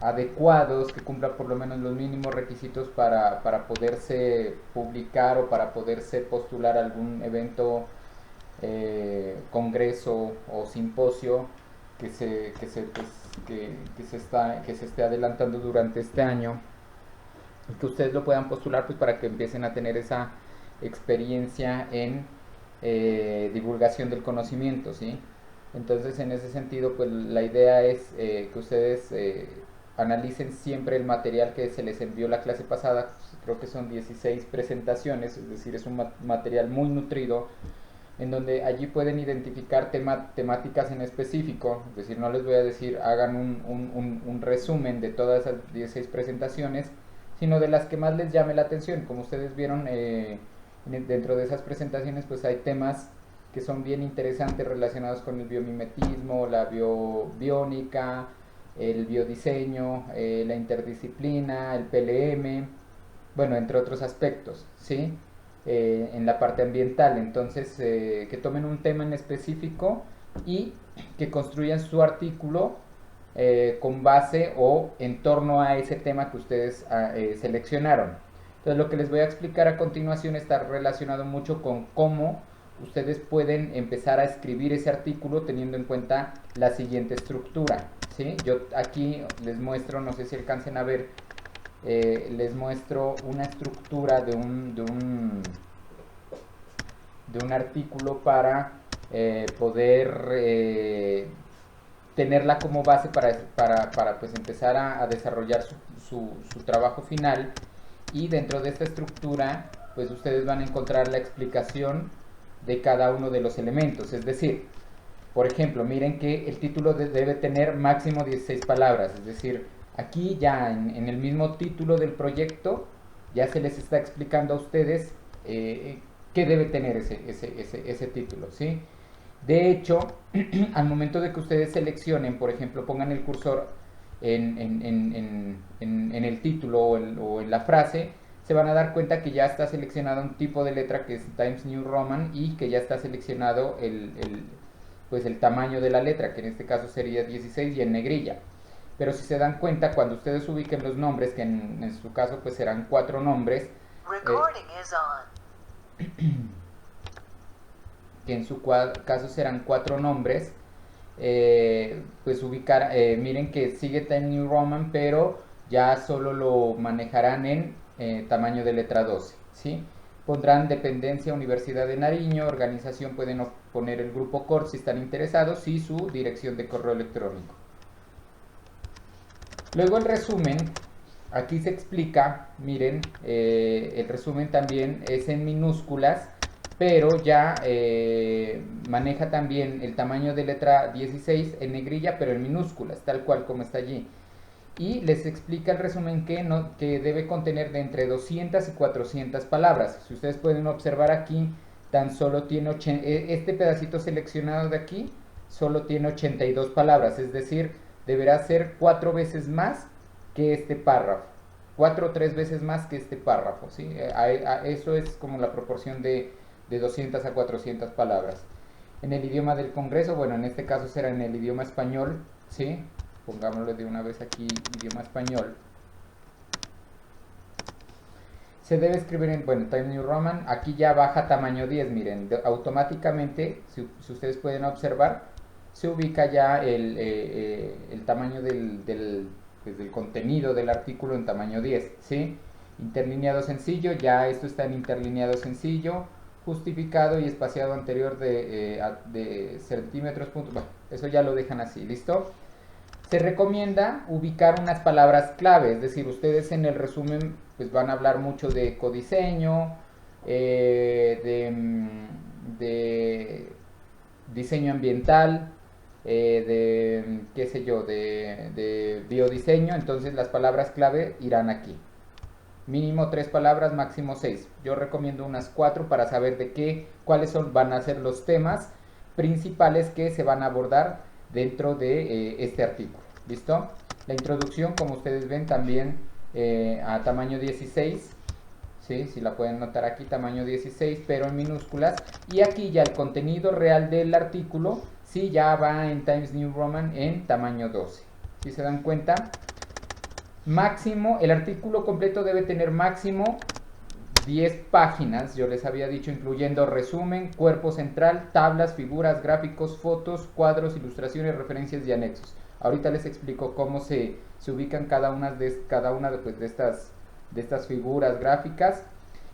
adecuados, que cumplan por lo menos los mínimos requisitos para poderse publicar o para poderse postular a algún evento, congreso o simposio que se esté adelantando durante este año, y que ustedes lo puedan postular pues para que empiecen a tener esa experiencia en divulgación del conocimiento, ¿sí? Entonces, en ese sentido, pues la idea es que ustedes analicen siempre el material que se les envió la clase pasada. Creo que son 16 presentaciones, es decir, es un material muy nutrido, en donde allí pueden identificar temáticas en específico. Es decir, no les voy a decir hagan un resumen de todas esas 16 presentaciones, sino de las que más les llame la atención. Como ustedes vieron, dentro de esas presentaciones pues hay temas que son bien interesantes relacionados con el biomimetismo, la biónica, el biodiseño, la interdisciplina, el PLM, bueno, entre otros aspectos, ¿sí? En la parte ambiental. Entonces, que tomen un tema en específico y que construyan su artículo con base o en torno a ese tema que ustedes seleccionaron. Entonces, lo que les voy a explicar a continuación está relacionado mucho con cómo ustedes pueden empezar a escribir ese artículo teniendo en cuenta la siguiente estructura, ¿sí? Yo aquí les muestro, no sé si alcancen a ver, les muestro una estructura de un artículo para poder tenerla como base para pues empezar a desarrollar su trabajo final. Y dentro de esta estructura pues ustedes van a encontrar la explicación de cada uno de los elementos. Es decir, por ejemplo, miren que el título debe tener máximo 16 palabras. Es decir, aquí ya en el mismo título del proyecto ya se les está explicando a ustedes qué debe tener ese título, ¿sí? De hecho, al momento de que ustedes seleccionen, por ejemplo, pongan el cursor en el título o en la frase, se van a dar cuenta que ya está seleccionado un tipo de letra que es Times New Roman, y que ya está seleccionado pues el tamaño de la letra, que en este caso sería 16 y en negrilla. Pero si se dan cuenta, cuando ustedes ubiquen los nombres, que en su caso pues serán 4 nombres, que en su caso serán 4 nombres, pues ubicar, miren que sigue Time New Roman, pero ya solo lo manejarán en tamaño de letra 12, ¿sí? Pondrán dependencia Universidad de Nariño, organización pueden poner el grupo CORT si están interesados, y su dirección de correo electrónico. Luego el resumen, aquí se explica, miren, el resumen también es en minúsculas, pero ya maneja también el tamaño de letra 16 en negrilla, pero en minúsculas, tal cual como está allí. Y les explica el resumen que debe contener de entre 200 y 400 palabras. Si ustedes pueden observar aquí, tan solo tiene este pedacito seleccionado de aquí, solo tiene 82 palabras, es decir, deberá ser 4 veces más que este párrafo. 4 o 3 veces más que este párrafo, ¿sí? Eso es como la proporción de 200 a 400 palabras. En el idioma del Congreso, bueno, en este caso será en el idioma español, ¿sí? Pongámoslo de una vez aquí, idioma español. Se debe escribir en, bueno, Time New Roman, aquí ya baja tamaño 10, miren, automáticamente, si ustedes pueden observar, se ubica ya el tamaño del contenido del artículo en tamaño 10, ¿sí? Interlineado sencillo, ya esto está en interlineado sencillo, justificado y espaciado anterior de centímetros, puntos, bueno, eso ya lo dejan así, ¿listo? Se recomienda ubicar unas palabras clave, es decir, ustedes en el resumen pues van a hablar mucho de ecodiseño, de diseño ambiental, qué sé yo, de biodiseño. Entonces las palabras clave irán aquí. Mínimo 3 palabras, máximo 6. Yo recomiendo unas 4 para saber cuáles van a ser los temas principales que se van a abordar dentro de este artículo. ¿Listo? La introducción, como ustedes ven, también a tamaño 16. ¿Sí? Si la pueden notar aquí, tamaño 16, pero en minúsculas. Y aquí ya el contenido real del artículo, sí, ya va en Times New Roman en tamaño 12. Si se dan cuenta, Máximo, el artículo completo debe tener máximo 10 páginas, yo les había dicho, incluyendo resumen, cuerpo central, tablas, figuras, gráficos, fotos, cuadros, ilustraciones, referencias y anexos. Ahorita les explico cómo se ubican cada una pues, de estas figuras gráficas.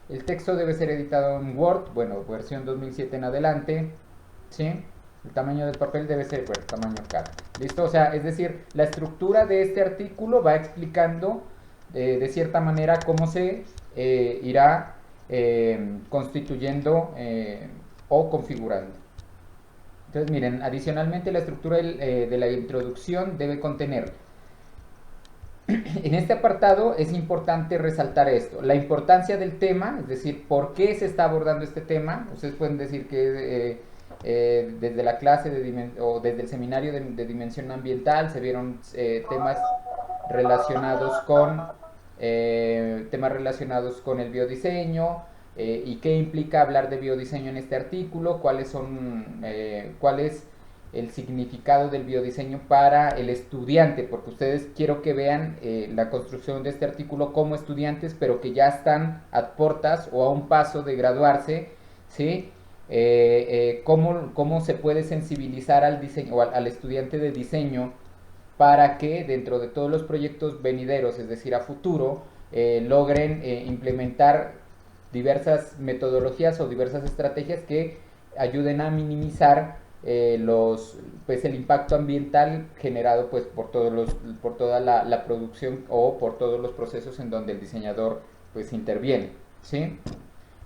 El texto debe ser editado en Word, bueno, versión 2007 en adelante, ¿sí? El tamaño del papel debe ser, bueno, tamaño carta. ¿Listo? O sea, es decir, la estructura de este artículo va explicando de cierta manera cómo se irá constituyendo o configurando. Entonces, miren, adicionalmente la estructura de la introducción debe contener. En este apartado es importante resaltar esto, la importancia del tema, es decir, por qué se está abordando este tema. Ustedes pueden decir que desde la clase o desde el seminario de dimensión ambiental se vieron temas relacionados con el biodiseño, y qué implica hablar de biodiseño en este artículo, cuál es el significado del biodiseño para el estudiante, porque ustedes quiero que vean la construcción de este artículo como estudiantes, pero que ya están a portas o a un paso de graduarse, ¿sí? Cómo se puede sensibilizar al diseño o al estudiante de diseño para que dentro de todos los proyectos venideros, es decir, a futuro, logren implementar diversas metodologías o diversas estrategias que ayuden a minimizar pues el impacto ambiental generado pues por toda la producción o por todos los procesos en donde el diseñador pues interviene, ¿sí?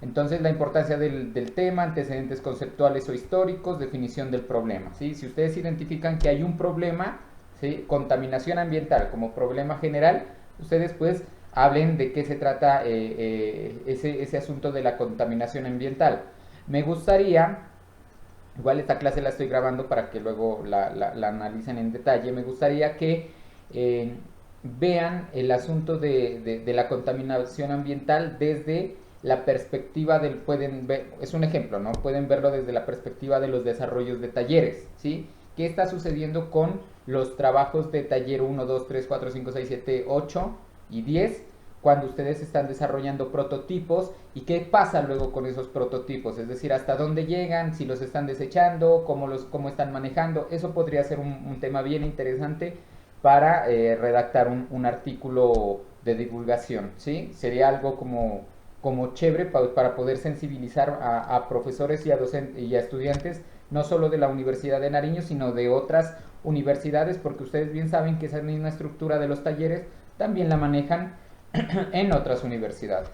Entonces la importancia del tema, antecedentes conceptuales o históricos, definición del problema, ¿sí? Si ustedes identifican que hay un problema, ¿sí? Contaminación ambiental como problema general, ustedes pues hablen de qué se trata ese asunto de la contaminación ambiental. Me gustaría, igual esta clase la estoy grabando para que luego la analicen en detalle, me gustaría que vean el asunto de la contaminación ambiental desde la perspectiva pueden ver, es un ejemplo, ¿no? Pueden verlo desde la perspectiva de los desarrollos de talleres, ¿sí? ¿Qué está sucediendo con los trabajos de taller 1, 2, 3, 4, 5, 6, 7, 8 y 10 cuando ustedes están desarrollando prototipos y qué pasa luego con esos prototipos? Es decir, hasta dónde llegan, si los están desechando, cómo están manejando. Eso podría ser un tema bien interesante para redactar un artículo de divulgación, ¿sí? Sería algo como chévere para poder sensibilizar a profesores y a estudiantes, no solo de la Universidad de Nariño, sino de otras universidades, porque ustedes bien saben que esa misma estructura de los talleres también la manejan en otras universidades.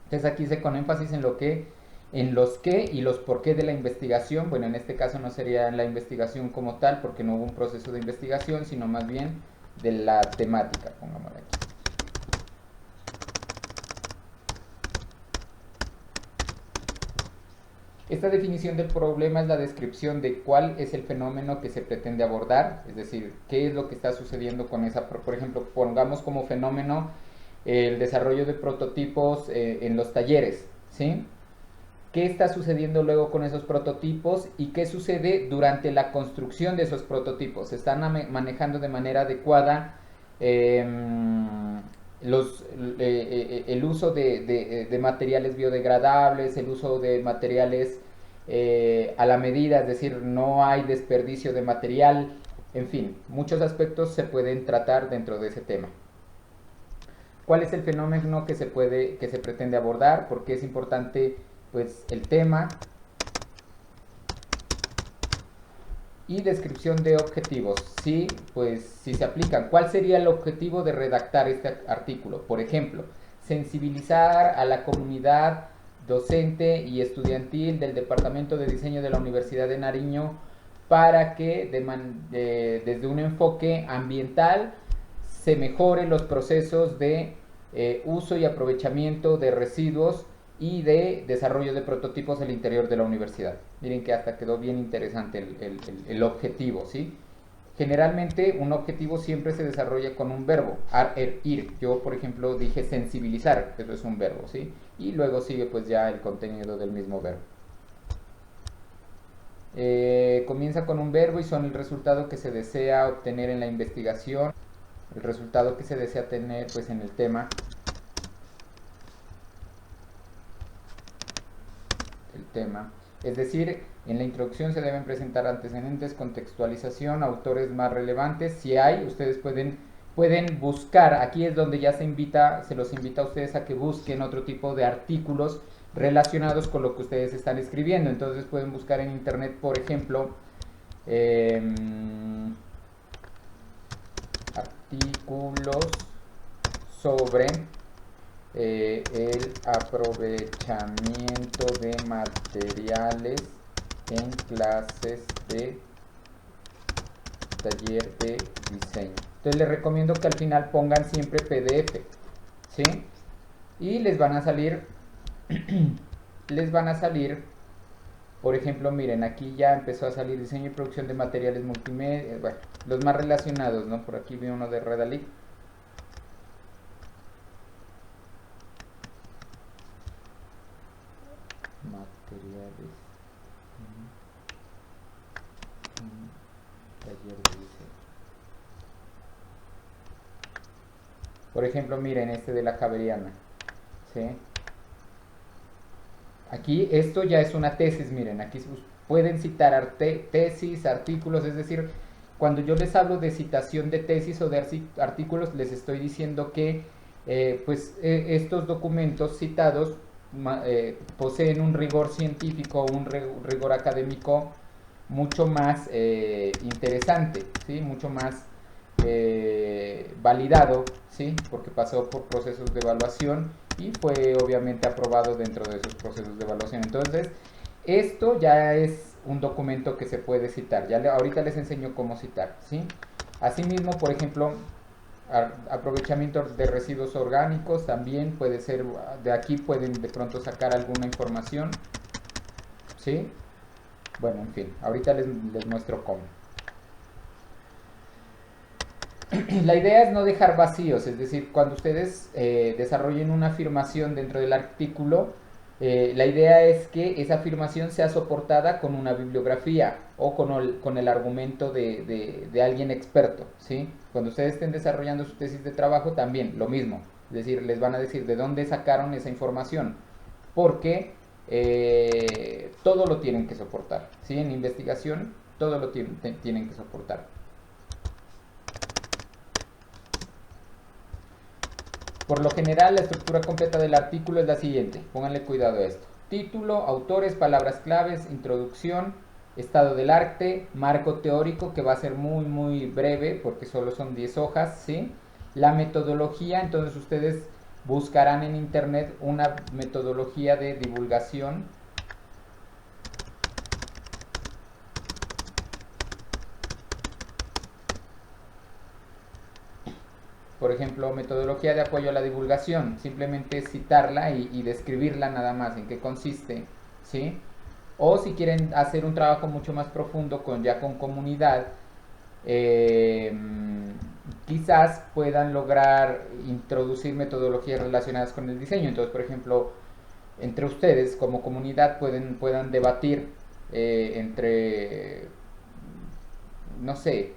Entonces aquí se con énfasis en los qué y los por qué de la investigación. Bueno, en este caso no sería la investigación como tal, porque no hubo un proceso de investigación, sino más bien de la temática, pongámoslo aquí. Esta definición del problema es la descripción de cuál es el fenómeno que se pretende abordar, es decir, qué es lo que está sucediendo con esa, por ejemplo, pongamos como fenómeno el desarrollo de prototipos en los talleres, ¿sí? ¿Qué está sucediendo luego con esos prototipos y qué sucede durante la construcción de esos prototipos? ¿Se están manejando de manera adecuada el uso de materiales biodegradables, el uso de materiales a la medida, es decir, no hay desperdicio de material? En fin, muchos aspectos se pueden tratar dentro de ese tema. ¿Cuál es el fenómeno que se pretende abordar? ¿Por qué es importante pues el tema? Y descripción de objetivos. Sí, pues si se aplican. ¿Cuál sería el objetivo de redactar este artículo? Por ejemplo, sensibilizar a la comunidad docente y estudiantil del Departamento de Diseño de la Universidad de Nariño para que desde un enfoque ambiental se mejoren los procesos de uso y aprovechamiento de residuos y de desarrollo de prototipos al interior de la universidad. Miren que hasta quedó bien interesante el objetivo, ¿sí? Generalmente un objetivo siempre se desarrolla con un verbo, ir. Yo, por ejemplo, dije sensibilizar, eso es un verbo, ¿sí? Y luego sigue pues ya el contenido del mismo verbo. Comienza con un verbo y son el resultado que se desea obtener en la investigación. el resultado que se desea tener pues en el tema. Es decir, en la introducción se deben presentar antecedentes, contextualización, autores más relevantes. Si hay, ustedes pueden buscar. Aquí es donde ya se los invita a ustedes a que busquen otro tipo de artículos relacionados con lo que ustedes están escribiendo. Entonces pueden buscar en internet, por ejemplo, artículos sobre el aprovechamiento de materiales en clases de taller de diseño. Entonces les recomiendo que al final pongan siempre PDF, ¿sí? Y les van a salir, por ejemplo, miren, aquí ya empezó a salir diseño y producción de materiales multimedia, bueno, los más relacionados, ¿no? Por aquí vi uno de Redalic. Materiales. Taller de diseño. Por ejemplo, miren este de la Javeriana, ¿sí? Aquí esto ya es una tesis, miren, aquí pueden citar tesis, artículos, es decir, cuando yo les hablo de citación de tesis o de artículos, les estoy diciendo que estos documentos citados poseen un rigor científico, un rigor académico mucho más interesante, ¿sí? Mucho más validado, ¿sí? Porque pasó por procesos de evaluación y fue obviamente aprobado dentro de esos procesos de evaluación. Entonces, esto ya es un documento que se puede citar. Ahorita les enseño cómo citar, ¿sí? Asimismo, por ejemplo, aprovechamiento de residuos orgánicos también puede ser, de aquí pueden de pronto sacar alguna información, ¿sí? Bueno, en fin, ahorita les muestro cómo. La idea es no dejar vacíos, es decir, cuando ustedes desarrollen una afirmación dentro del artículo, la idea es que esa afirmación sea soportada con una bibliografía o con el argumento de alguien experto, ¿sí? Cuando ustedes estén desarrollando su tesis de trabajo también lo mismo, es decir, les van a decir de dónde sacaron esa información, porque todo lo tienen que soportar, ¿sí? En investigación todo lo tienen que soportar. Por lo general, la estructura completa del artículo es la siguiente. Pónganle cuidado a esto. Título, autores, palabras claves, introducción, estado del arte, marco teórico, que va a ser muy breve porque solo son 10 hojas, ¿sí? La metodología, entonces ustedes buscarán en internet una metodología de divulgación. Por ejemplo, metodología de apoyo a la divulgación, simplemente citarla y describirla nada más, en qué consiste, ¿sí? O si quieren hacer un trabajo mucho más profundo con comunidad, quizás puedan lograr introducir metodologías relacionadas con el diseño. Entonces, por ejemplo, entre ustedes como comunidad puedan debatir no sé,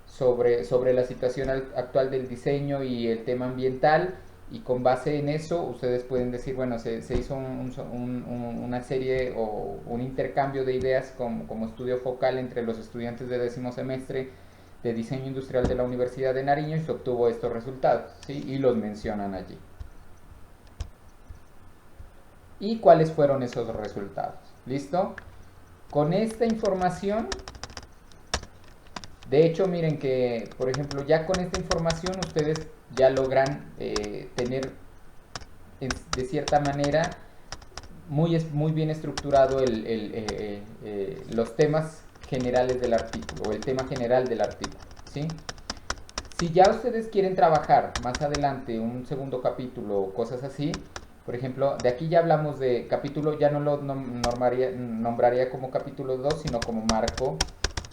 sobre la situación actual del diseño y el tema ambiental, y con base en eso ustedes pueden decir, bueno, se hizo una serie o un intercambio de ideas como estudio focal entre los estudiantes de 10º semestre de diseño industrial de la Universidad de Nariño y se obtuvo estos resultados, ¿sí? Y los mencionan allí. ¿Y cuáles fueron esos resultados? ¿Listo? Con esta información, de hecho, miren que, por ejemplo, ya con esta información ustedes ya logran tener de cierta manera muy bien estructurado los temas generales del artículo o el tema general del artículo, ¿sí? Si ya ustedes quieren trabajar más adelante un segundo capítulo o cosas así, por ejemplo, de aquí ya hablamos de capítulo, ya no lo nombraría como capítulo 2, sino como marco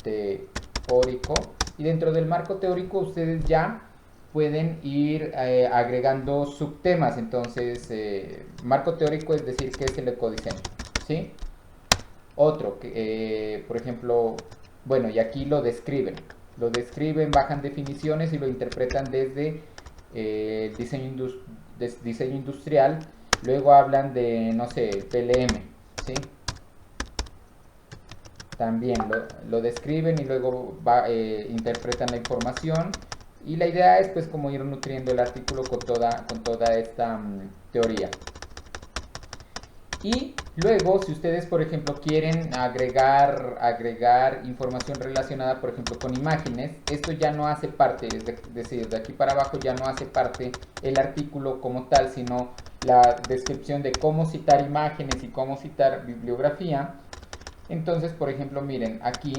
teórico. Y dentro del marco teórico ustedes ya pueden ir agregando subtemas. Entonces, marco teórico es decir qué es el ecodiseño, ¿sí? Otro, por ejemplo, bueno, y aquí lo describen. lo describen, bajan definiciones y lo interpretan desde diseño industrial. Luego hablan de, no sé, PLM, ¿sí? También lo describen y luego interpretan la información. Y la idea es pues como ir nutriendo el artículo con toda esta teoría. Y luego, si ustedes, por ejemplo, quieren agregar información relacionada, por ejemplo, con imágenes, esto ya no hace parte, es decir, de aquí para abajo ya no hace parte el artículo como tal, sino la descripción de cómo citar imágenes y cómo citar bibliografía. Entonces, por ejemplo, miren, aquí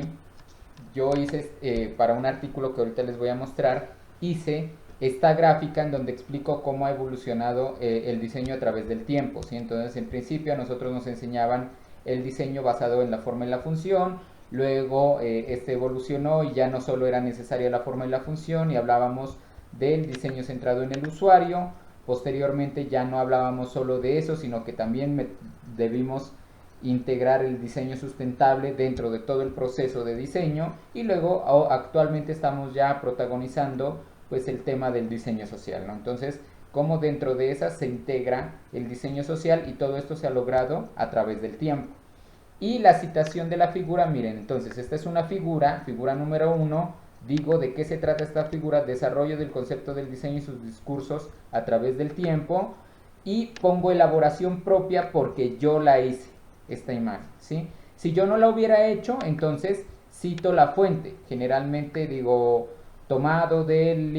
yo hice, para un artículo que ahorita les voy a mostrar, hice esta gráfica en donde explico cómo ha evolucionado el diseño a través del tiempo, ¿sí? Entonces, en principio a nosotros nos enseñaban el diseño basado en la forma y la función, luego este evolucionó y ya no solo era necesaria la forma y la función y hablábamos del diseño centrado en el usuario. Posteriormente ya no hablábamos solo de eso, sino que también debimos integrar el diseño sustentable dentro de todo el proceso de diseño, y luego actualmente estamos ya protagonizando pues el tema del diseño social, ¿no? Entonces, cómo dentro de esa se integra el diseño social, y todo esto se ha logrado a través del tiempo. Y la citación de la figura, miren, entonces esta es una figura número 1. Digo de qué se trata esta figura: desarrollo del concepto del diseño y sus discursos a través del tiempo, y pongo elaboración propia porque yo la hice, esta imagen, ¿sí? Si yo no la hubiera hecho, entonces cito la fuente, generalmente digo tomado del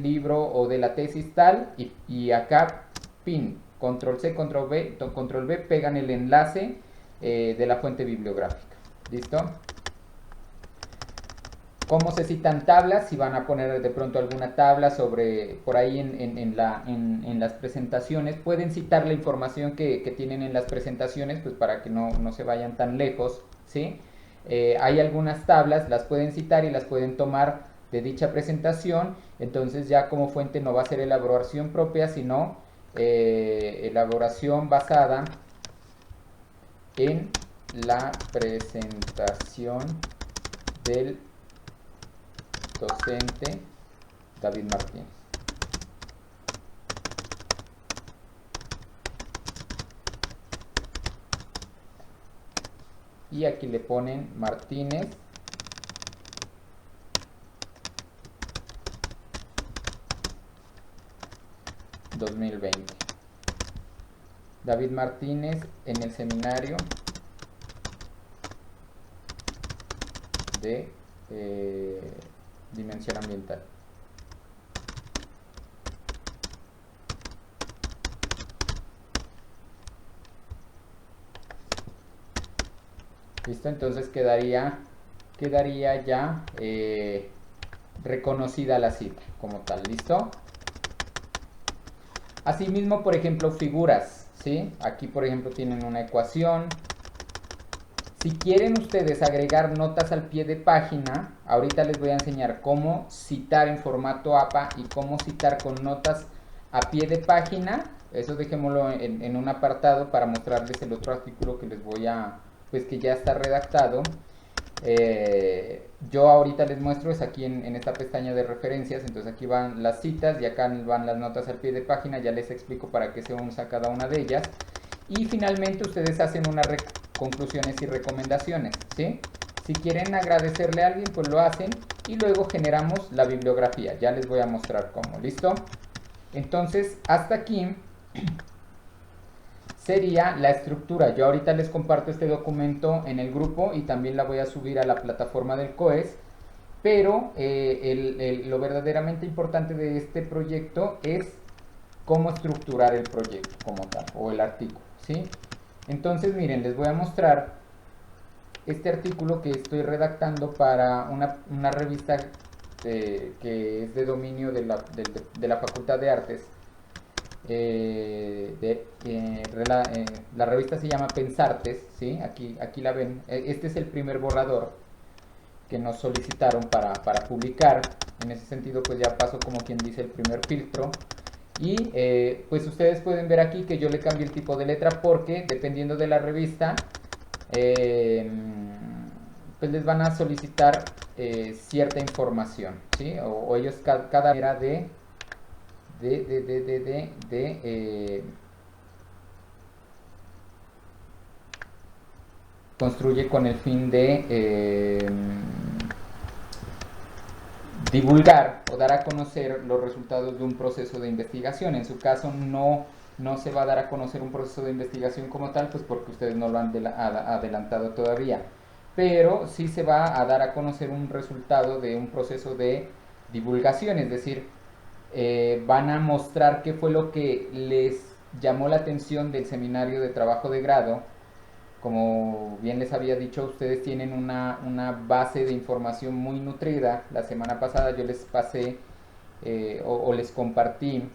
libro o de la tesis tal, y acá pin, control C, control V, pegan el enlace de la fuente bibliográfica. ¿Listo? ¿Cómo se citan tablas? Si van a poner de pronto alguna tabla sobre por ahí en las presentaciones, pueden citar la información que tienen en las presentaciones, pues para que no se vayan tan lejos, ¿sí? Hay algunas tablas, las pueden citar y las pueden tomar de dicha presentación. Entonces ya como fuente no va a ser elaboración propia, sino elaboración basada en la presentación del docente David Martínez. Y aquí le ponen Martínez ...2020... David Martínez en el seminario de dimensión ambiental. Listo, entonces quedaría ya reconocida la cita como tal. ¿Listo? Asimismo, por ejemplo, figuras, ¿sí? Aquí, por ejemplo, tienen una ecuación. Si quieren ustedes agregar notas al pie de página, ahorita les voy a enseñar cómo citar en formato APA y cómo citar con notas a pie de página. Eso dejémoslo en un apartado para mostrarles el otro artículo que les voy a, pues que ya está redactado. Yo ahorita les muestro, es aquí en esta pestaña de referencias. Entonces aquí van las citas y acá van las notas al pie de página. Ya les explico para qué se usa cada una de ellas. Y finalmente ustedes hacen unas conclusiones y recomendaciones, ¿sí? Si quieren agradecerle a alguien, pues lo hacen, y luego generamos la bibliografía. Ya les voy a mostrar cómo. ¿Listo? Entonces, hasta aquí sería la estructura. Yo ahorita les comparto este documento en el grupo y también la voy a subir a la plataforma del COES, pero lo verdaderamente importante de este proyecto es cómo estructurar el proyecto como tal, o el artículo, ¿sí? Entonces, miren, les voy a mostrar este artículo que estoy redactando para una revista que es de dominio de la Facultad de Artes. La revista se llama Pensartes, ¿sí? Aquí la ven. Este es el primer borrador que nos solicitaron para publicar. En ese sentido, pues ya paso como quien dice el primer filtro. Y pues ustedes pueden ver aquí que yo le cambié el tipo de letra porque dependiendo de la revista pues les van a solicitar cierta información, ¿sí? O ellos cada manera construye con el fin de divulgar o dar a conocer los resultados de un proceso de investigación. En su caso no se va a dar a conocer un proceso de investigación como tal, pues porque ustedes no lo han adelantado todavía, pero sí se va a dar a conocer un resultado de un proceso de divulgación, es decir, van a mostrar qué fue lo que les llamó la atención del seminario de trabajo de grado. Como bien les había dicho, ustedes tienen una base de información muy nutrida. La semana pasada yo les pasé o les compartí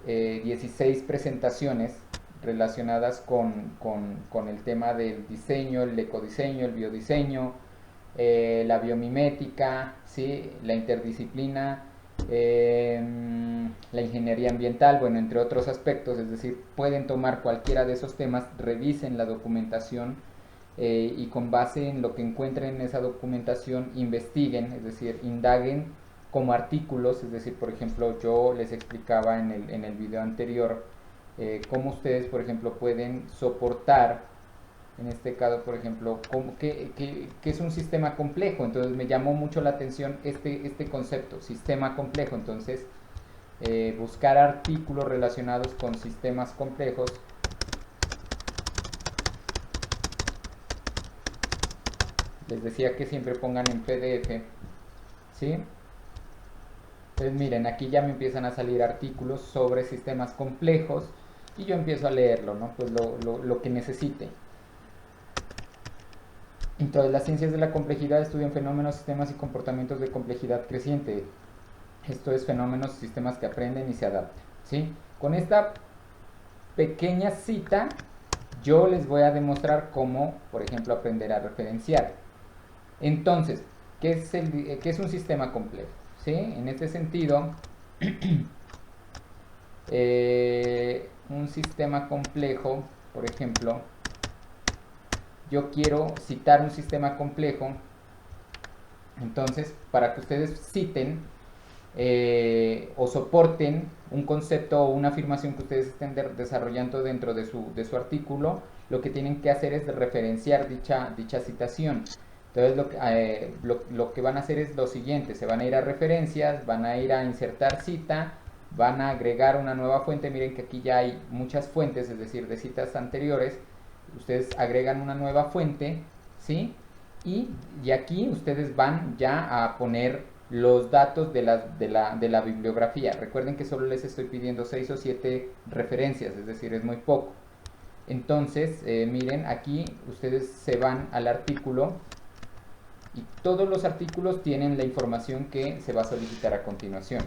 16 presentaciones relacionadas con el tema del diseño, el ecodiseño, el biodiseño, la biomimética, ¿sí? La interdisciplina, la ingeniería ambiental, bueno, entre otros aspectos. Es decir, pueden tomar cualquiera de esos temas, revisen la documentación y con base en lo que encuentren en esa documentación investiguen, es decir, indaguen como artículos. Es decir, por ejemplo, yo les explicaba en el video anterior cómo ustedes, por ejemplo, pueden soportar, en este caso, por ejemplo, que es un sistema complejo. Entonces me llamó mucho la atención este concepto, sistema complejo. Entonces, buscar artículos relacionados con sistemas complejos. Les decía que siempre pongan en PDF, ¿sí? Entonces miren, aquí ya me empiezan a salir artículos sobre sistemas complejos y yo empiezo a leerlo, ¿no? Pues lo que necesite. Entonces, las ciencias de la complejidad estudian fenómenos, sistemas y comportamientos de complejidad creciente. Esto es fenómenos, sistemas que aprenden y se adaptan, ¿sí? Con esta pequeña cita, yo les voy a demostrar cómo, por ejemplo, aprender a referenciar. Entonces, ¿qué es un sistema complejo? ¿Sí? En este sentido, un sistema complejo, por ejemplo, yo quiero citar un sistema complejo. Entonces, para que ustedes citen o soporten un concepto o una afirmación que ustedes estén desarrollando dentro de su artículo, lo que tienen que hacer es referenciar dicha citación. Entonces lo que van a hacer es lo siguiente: se van a ir a referencias, van a ir a insertar cita, van a agregar una nueva fuente. Miren que aquí ya hay muchas fuentes, es decir, de citas anteriores. Ustedes agregan una nueva fuente, ¿sí? Y aquí ustedes van ya a poner los datos de la bibliografía. Recuerden que solo les estoy pidiendo 6 o 7 referencias, es decir, es muy poco. Entonces, miren, aquí ustedes se van al artículo y todos los artículos tienen la información que se va a solicitar a continuación.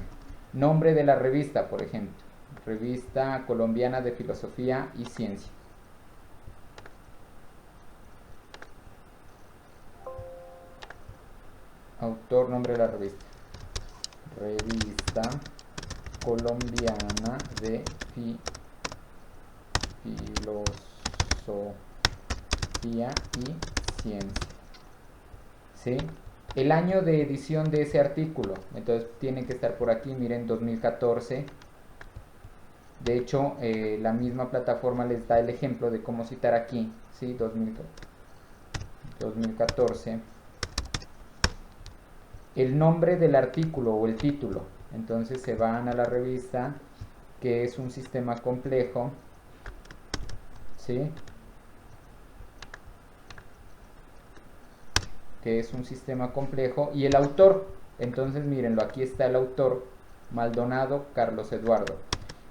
Nombre de la revista, por ejemplo, Revista Colombiana de Filosofía y Ciencia. Autor, nombre de la revista, Revista Colombiana de Filosofía y Ciencia, ¿sí? El año de edición de ese artículo, entonces tiene que estar por aquí. Miren, 2014. De hecho, la misma plataforma les da el ejemplo de cómo citar aquí, ¿sí? 2014. El nombre del artículo o el título. Entonces se van a la revista, que es un sistema complejo, ¿sí? Que es un sistema complejo. Y el autor, entonces mírenlo, aquí está el autor, Maldonado Carlos Eduardo.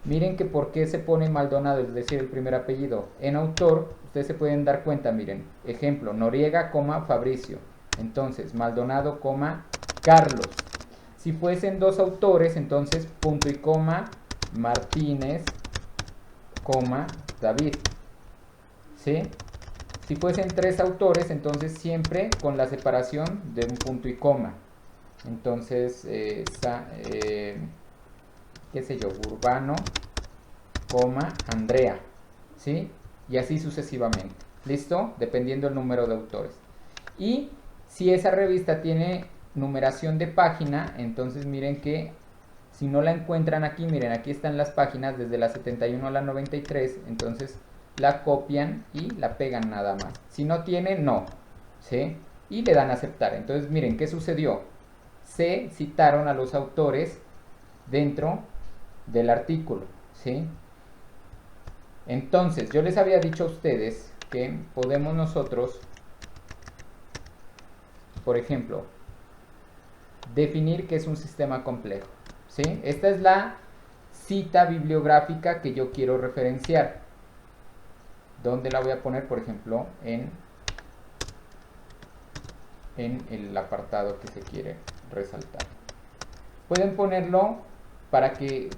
Miren que por qué se pone Maldonado, es decir, el primer apellido. En autor, ustedes se pueden dar cuenta, miren, ejemplo, Noriega, Fabricio. Entonces, Maldonado, Carlos. Si fuesen dos autores, entonces punto y coma, Martínez, David. ¿Sí? Si fuesen tres autores, entonces siempre con la separación de un punto y coma. Entonces, qué sé yo, Urbano, Andrea, ¿sí? Y así sucesivamente. ¿Listo? Dependiendo del número de autores. Y Si esa revista tiene numeración de página, entonces miren que si no la encuentran aquí, miren, aquí están las páginas desde la 71 a la 93, entonces la copian y la pegan nada más. Si no tiene, no, ¿sí? Y le dan a aceptar. Entonces miren, ¿qué sucedió? Se citaron a los autores dentro del artículo, ¿sí? Entonces, yo les había dicho a ustedes que podemos nosotros, por ejemplo, definir qué es un sistema complejo, ¿sí? Esta es la cita bibliográfica que yo quiero referenciar. ¿Dónde la voy a poner? Por ejemplo, en el apartado que se quiere resaltar. Pueden ponerlo para que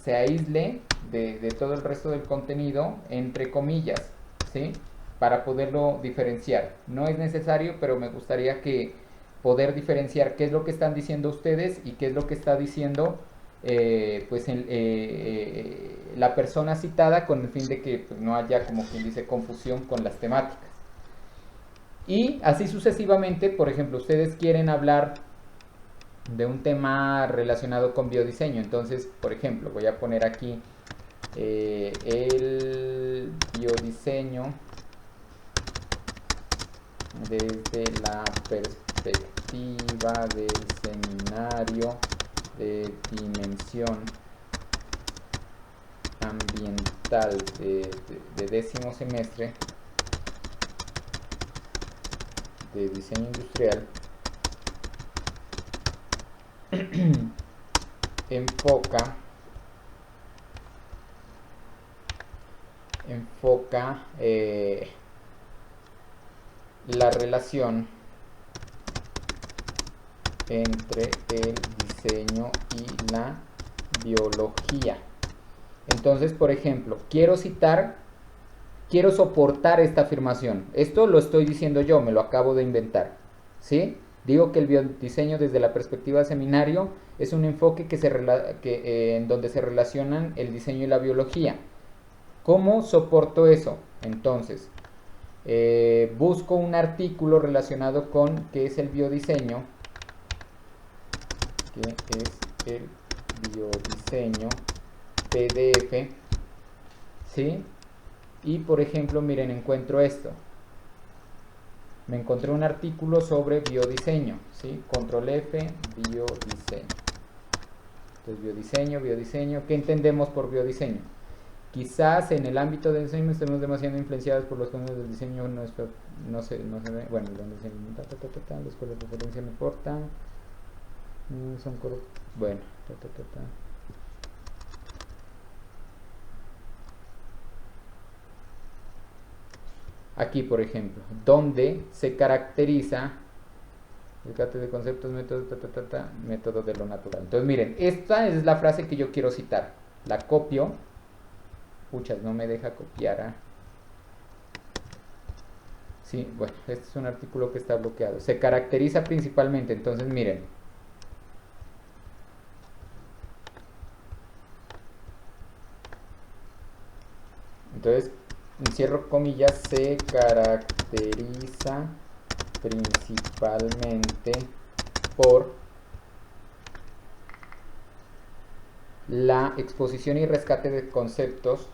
se aísle de todo el resto del contenido, entre comillas, ¿sí? Para poderlo diferenciar. No es necesario, pero me gustaría que poder diferenciar qué es lo que están diciendo ustedes y qué es lo que está diciendo la persona citada, con el fin de que pues, no haya, como quien dice, confusión con las temáticas. Y así sucesivamente, por ejemplo, ustedes quieren hablar de un tema relacionado con biodiseño. Entonces, por ejemplo, voy a poner aquí el biodiseño desde la perspectiva del seminario de dimensión ambiental de décimo semestre de diseño industrial. enfoca la relación entre el diseño y la biología. Entonces, por ejemplo, quiero soportar esta afirmación. Esto lo estoy diciendo yo, me lo acabo de inventar, ¿sí? Digo que el biodiseño desde la perspectiva de seminario es un enfoque en donde se relacionan el diseño y la biología. ¿Cómo soporto eso? Entonces, busco un artículo relacionado con qué es el biodiseño, PDF, ¿sí? Y por ejemplo, miren, encuentro esto. Me encontré un artículo sobre biodiseño, ¿sí? Control F, biodiseño. Entonces, biodiseño. ¿Qué entendemos por biodiseño? Quizás en el ámbito del diseño estemos demasiado influenciados por los conceptos del diseño, no se ve. Bueno, la escuela de referencia no importa. Bueno, Aquí, por ejemplo, donde se caracteriza el rescate de conceptos, método de lo natural. Entonces, miren, esta es la frase que yo quiero citar. La copio. Puchas, no me deja copiar. Sí, bueno, este es un artículo que está bloqueado. Se caracteriza principalmente, entonces miren. Entonces, cierro comillas, se caracteriza principalmente por la exposición y rescate de conceptos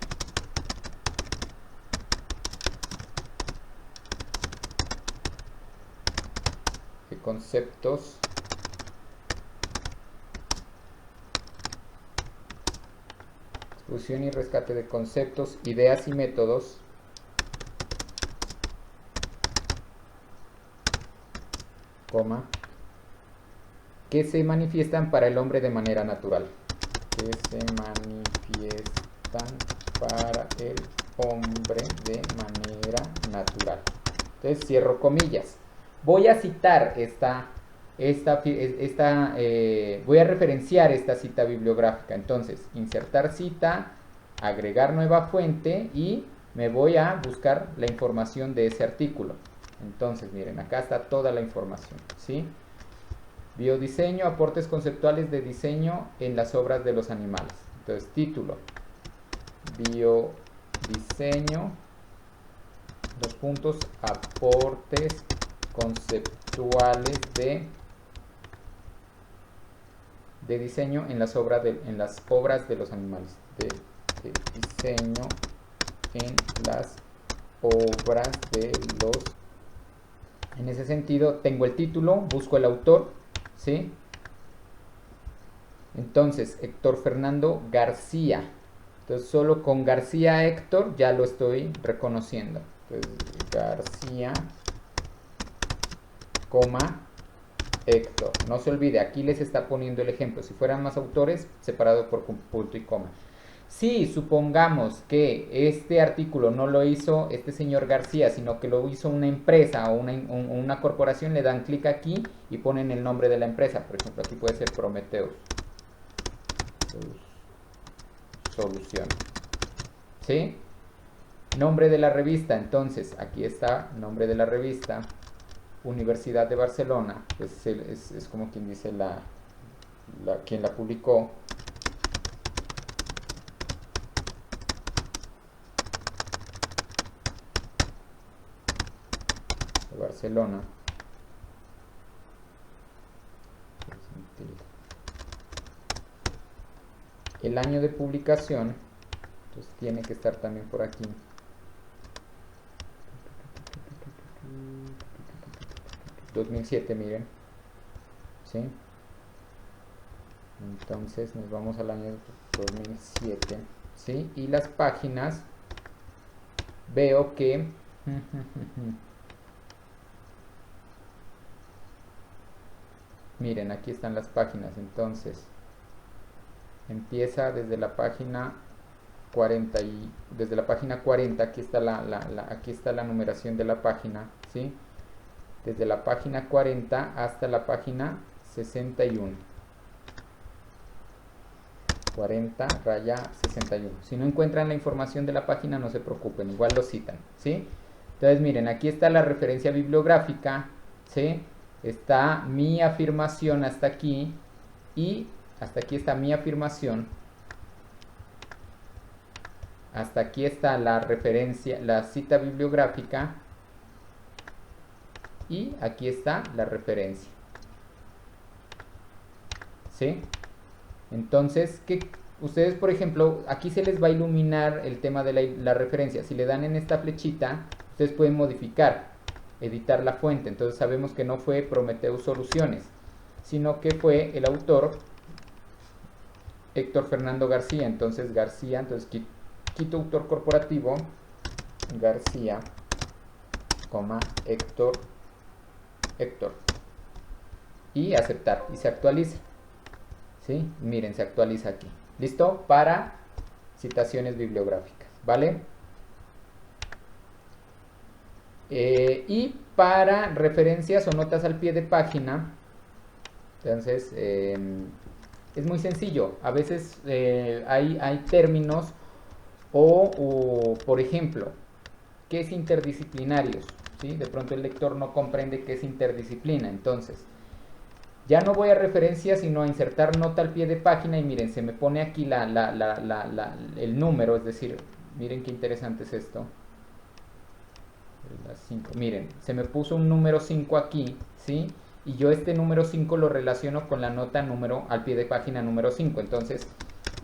exposición y rescate de conceptos, ideas y métodos que se manifiestan para el hombre de manera natural. Entonces cierro comillas. Voy a citar voy a referenciar esta cita bibliográfica. Entonces, insertar cita, agregar nueva fuente y me voy a buscar la información de ese artículo. Entonces, miren, acá está toda la información, ¿sí? Biodiseño, aportes conceptuales de diseño en las obras de los animales. Entonces, título, biodiseño, aportes conceptuales de diseño en las obras de los animales. De diseño en las obras de los... En ese sentido, tengo el título, busco el autor, ¿sí? Entonces, Héctor Fernando García. Entonces, solo con García Héctor ya lo estoy reconociendo. Entonces, García, Héctor. No se olvide, aquí les está poniendo el ejemplo. Si fueran más autores, separado por punto y coma. Si supongamos que este artículo no lo hizo este señor García, sino que lo hizo una empresa o una corporación, le dan clic aquí y ponen el nombre de la empresa. Por ejemplo, aquí puede ser Prometheus Solución. ¿Sí? Nombre de la revista. Entonces, aquí está nombre de la revista. Universidad de Barcelona. Es como quien dice quien la publicó. De Barcelona. El año de publicación, entonces tiene que estar también por aquí. ...2007, miren. ¿Sí? Entonces nos vamos al año 2007. ¿Sí? Y las páginas... Veo que... Miren, aquí están las páginas. Entonces... Empieza desde la página 40 y desde la página 40 aquí está aquí está la numeración de la página, ¿sí? Desde la página 40 hasta la página 61. 40 raya 61. Si no encuentran la información de la página, no se preocupen, igual lo citan, ¿sí? Entonces miren, aquí está la referencia bibliográfica, ¿sí? Está mi afirmación hasta aquí y hasta aquí está mi afirmación. Hasta aquí está la referencia, la cita bibliográfica. Y aquí está la referencia. ¿Sí? Entonces, ustedes, por ejemplo, aquí se les va a iluminar el tema de la referencia. Si le dan en esta flechita, ustedes pueden modificar, editar la fuente. Entonces sabemos que no fue Prometheus Soluciones, sino que fue el autor Héctor Fernando García. Entonces García, entonces quito autor corporativo, García, Héctor, y aceptar, y se actualiza. ¿Sí? Miren, se actualiza aquí. ¿Listo? Para citaciones bibliográficas, ¿vale? Y para referencias o notas al pie de página, entonces es muy sencillo. A veces hay términos o, por ejemplo, ¿qué es interdisciplinarios? ¿Sí? De pronto el lector no comprende qué es interdisciplina. Entonces, ya no voy a referencias, sino a insertar nota al pie de página. Y miren, se me pone aquí el número. Es decir, miren qué interesante es esto. Las 5. Miren, se me puso un número 5 aquí, ¿sí? Y yo este número 5 lo relaciono con la nota número al pie de página número 5. Entonces,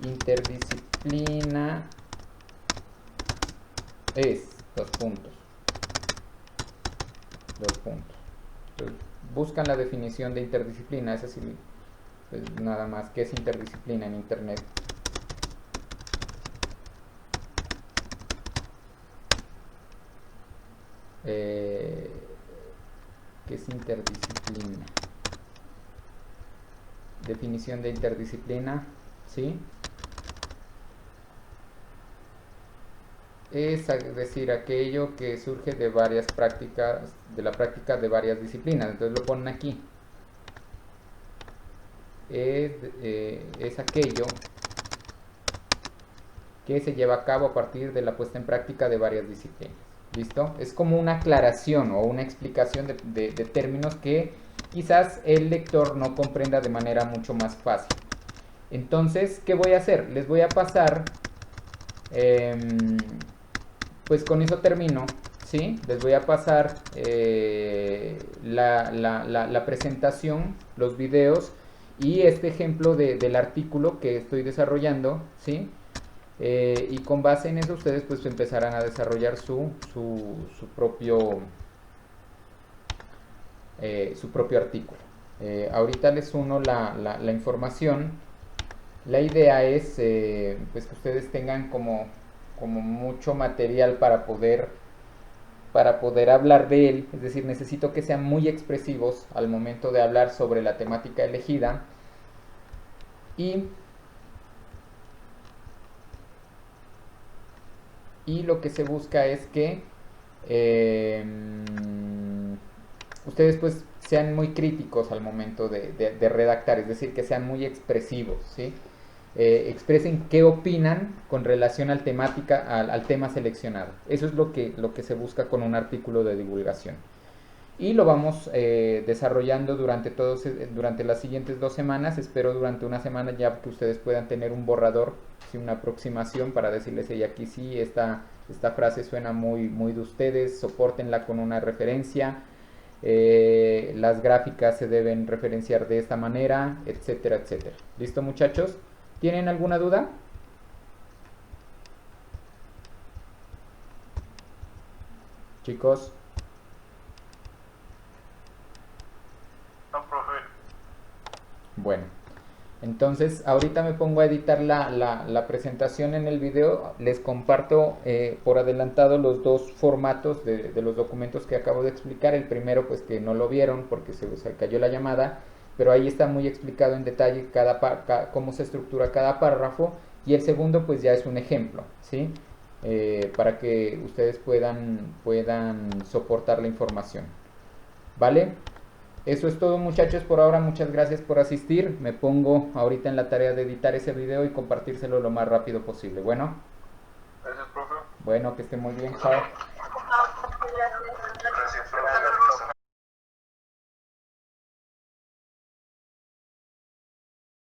interdisciplina es 2 puntos. Entonces, buscan la definición de interdisciplina. Es así, pues nada más. ¿Qué es interdisciplina en internet? ¿Qué es interdisciplina? Definición de interdisciplina, ¿sí? Es decir, aquello que surge de varias prácticas, de la práctica de varias disciplinas. Entonces lo ponen aquí. Es aquello que se lleva a cabo a partir de la puesta en práctica de varias disciplinas. ¿Listo? Es como una aclaración o una explicación de términos que quizás el lector no comprenda de manera mucho más fácil. Entonces, ¿qué voy a hacer? Les voy a pasar, pues con eso termino, ¿sí? Les voy a pasar la presentación, los videos y este ejemplo del artículo que estoy desarrollando, ¿sí? Y con base en eso ustedes pues empezarán a desarrollar su propio artículo. Ahorita les uno la información. La idea es pues que ustedes tengan como mucho material para poder hablar de él, es decir, necesito que sean muy expresivos al momento de hablar sobre la temática elegida y lo que se busca es que eh, ustedes pues sean muy críticos al momento de redactar, es decir, que sean muy expresivos, ¿sí? Expresen qué opinan con relación al al tema seleccionado. Eso es lo que se busca con un artículo de divulgación. Y lo vamos desarrollando durante las siguientes 2 semanas. Espero durante una semana ya que ustedes puedan tener un borrador, ¿sí? Una aproximación para decirles, y aquí sí, esta frase suena muy de ustedes, sopórtenla con una referencia. Las gráficas se deben referenciar de esta manera, etcétera, etcétera. ¿Listo, muchachos? ¿Tienen alguna duda? Chicos. No, profe. Bueno, entonces ahorita me pongo a editar la presentación en el video. Les comparto por adelantado los dos formatos de los documentos que acabo de explicar. El primero pues que no lo vieron porque se cayó la llamada, pero ahí está muy explicado en detalle cómo se estructura cada párrafo. Y el segundo pues ya es un ejemplo, ¿sí? Para que ustedes puedan soportar la información. ¿Vale? Eso es todo, muchachos, por ahora. Muchas gracias por asistir. Me pongo ahorita en la tarea de editar ese video y compartírselo lo más rápido posible. Bueno, Gracias, profe. bueno, que esté muy bien. Chao.